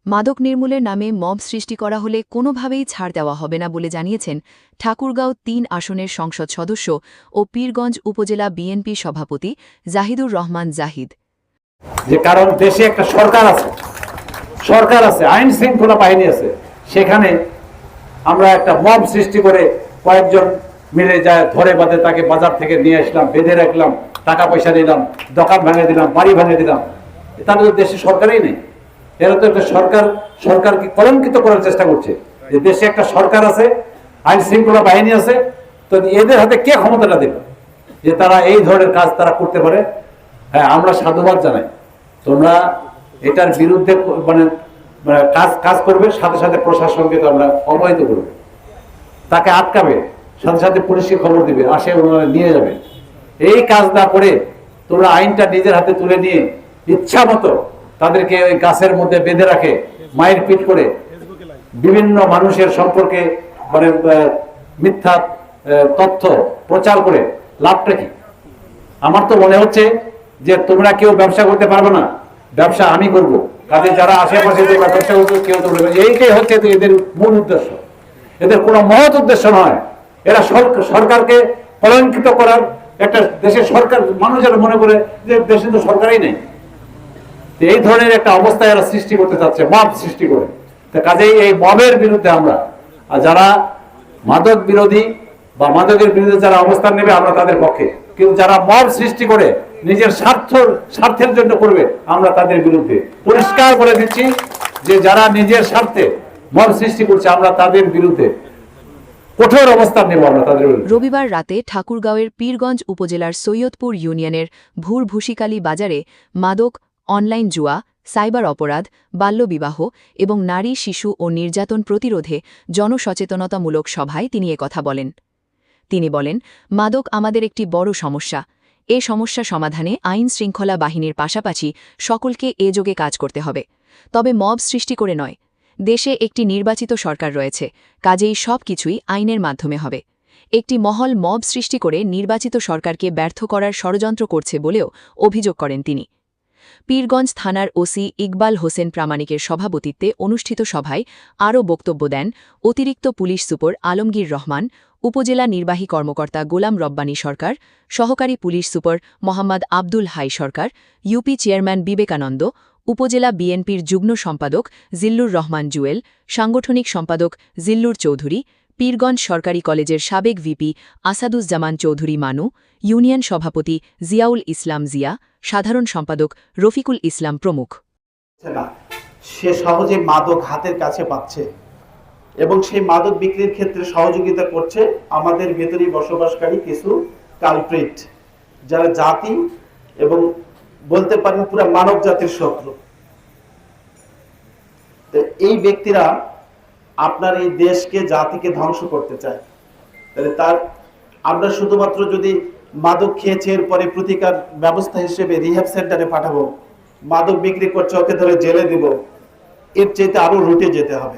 মাদক নির্মূলের নামে মব সৃষ্টি করা হলে কোনোভাবেই ছাড় দেওয়া হবে না বলে জানিয়েছেন ঠাকুরগাঁও ৩ আসনের সংসদ সদস্য ও পীরগঞ্জ উপজেলা বিএনপি সভাপতি জাহিদুর রহমান জাহিদ। যে কারণ দেশে একটা সরকার আছে, আইন শৃঙ্খলা বাহিনী আছে, সেখানে আমরা একটা মব সৃষ্টি করে কয়েকজন মিলে যায় ধরে বাঁধে তাকে বাজার থেকে নিয়ে আসলাম, বেঁধে রাখলাম, টাকা পয়সা দিলাম, দোকান ভেঙে দিলাম, বাড়ি ভেঙে দিলাম। তাহলে তো দেশে সরকারই নেই। এরা তো একটা সরকারকে কলঙ্কিত করার চেষ্টা করছে যে দেশে একটা সরকার আছে, আইন শৃঙ্খলা বাহিনী আছে, তো এদের হাতে কে ক্ষমতাটা দেবে যে তারা এই ধরনের কাজ তারা করতে পারে? হ্যাঁ, আমরা সাধুবাদ জানাই, তোমরা এটার বিরুদ্ধে মানে কাজ করবে, সাথে সাথে প্রশাসনকে আমরা অবহিত করবে, তাকে আটকাবে, সাথে সাথে পুলিশকে খবর দিবে, আসে ওনারা নিয়ে যাবে। এই কাজ না করে তোমরা আইনটা নিজের হাতে তুলে নিয়ে ইচ্ছা মতো তাদেরকে ওই গাছের মধ্যে বেঁধে রাখে, মায়ের পিট করে বিভিন্ন মানুষের সম্পর্কে মানে মিথ্যা তথ্য প্রচার করে লাভটা কি? আমার তো মনে হচ্ছে যে তোমরা কেউ ব্যবসা করতে পারবে না, ব্যবসা আমি করব, কাজে যারা আশেপাশে যে ব্যবসা করবে কেউ তো বলবে। এইটাই হচ্ছে এদের মূল উদ্দেশ্য, এদের কোনো মহৎ উদ্দেশ্য নয়। এরা সরকারকে কলঙ্কিত করার একটা দেশের সরকার, মানুষ যেন মনে করে যে দেশে তো সরকারই নেই। এই ধরনের একটা অবস্থা এরা সৃষ্টি করতে চাচ্ছে, মব সৃষ্টি করে। কাজেই এই মবের বিরুদ্ধে আমরা, যারা মাদক বিরোধী বা মাদকের বিরুদ্ধে যারা অবস্থান নেবে আমরা তাদের পক্ষে, কিন্তু যারা মব সৃষ্টি করে নিজের স্বার্থের জন্য করবে আমরা তাদের বিরুদ্ধে। পরিষ্কার বলে দিচ্ছি যে যারা নিজের স্বার্থে মব সৃষ্টি করছে আমরা তাদের বিরুদ্ধে কঠোর অবস্থান নেব আমরা তাদের বিরুদ্ধে। রবিবার রাতে ঠাকুরগাঁওয়ের পীরগঞ্জ উপজেলার সৈয়দপুর ইউনিয়নের ভুরভুশিকালী বাজারে মাদক, অনলাইন জুয়া, সাইবার অপরাধ, বাল্যবিবাহ এবং নারী, শিশু ও নির্যাতন প্রতিরোধে জনসচেতনতামূলক সভায় তিনি একথা বলেন। তিনি বলেন, মাদক আমাদের একটি বড় সমস্যা। এ সমস্যা সমাধানে আইন শৃঙ্খলা বাহিনীর পাশাপাশি সকলকে এ যোগে কাজ করতে হবে, তবে মব সৃষ্টি করে নয়। দেশে একটি নির্বাচিত সরকার রয়েছে, কাজেই সব কিছুই আইনের মাধ্যমে হবে। একটি মহল মব সৃষ্টি করে নির্বাচিত সরকারকে ব্যর্থ করার ষড়যন্ত্র করছে বলেও অভিযোগ করেন তিনি। পীরগঞ্জ থানার ওসি ইকবাল হোসেন প্রামাণিকের সভাপতিত্বে অনুষ্ঠিত সভায় আরও বক্তব্য দেন অতিরিক্ত পুলিশ সুপার আলমগীর রহমান, উপজেলা নির্বাহী কর্মকর্তা গোলাম রব্বানী সরকার, সহকারী police super Mohammad Abdul Hai Sarkar, UP chairman Vivekananda, উপজেলা বিএনপির যুগ্ম সম্পাদক জিল্লুর রহমান জুয়েল, সাংগঠনিক সম্পাদক জিল্লুর চৌধুরী, পীরগঞ্জ সরকারি কলেজের সাবেক ভিপি আসাদুজ্জামান চৌধুরী মানু, ইউনিয়ন সভাপতি জিয়াউল ইসলাম জিয়া, সাধারণ সম্পাদক রফিকুল ইসলাম প্রমুখ। সে সহজে মাদক হাতের কাছে পাচ্ছে এবং সেই মাদক বিক্রির ক্ষেত্রে সহযোগিতা করছে আমাদের ভেতরেই বসবাসকারী কিছু কালপ্রিট, যারা জাতি এবং বলতে পারেন পুরো মানব জাতির শত্রু। এই ব্যক্তিরা আপনার এই দেশকে, জাতিকে ধ্বংস করতে চায়। তাহলে আমরা শুধুমাত্র যদি মাদক খেয়েছে এরপরে প্রতিকার ব্যবস্থা হিসেবে রিহ্যাব সেন্টারে পাঠাবো, মাদক বিক্রি করছে ওকে ধরে জেলে দিব, এর চাইতে আরো রুটে যেতে হবে।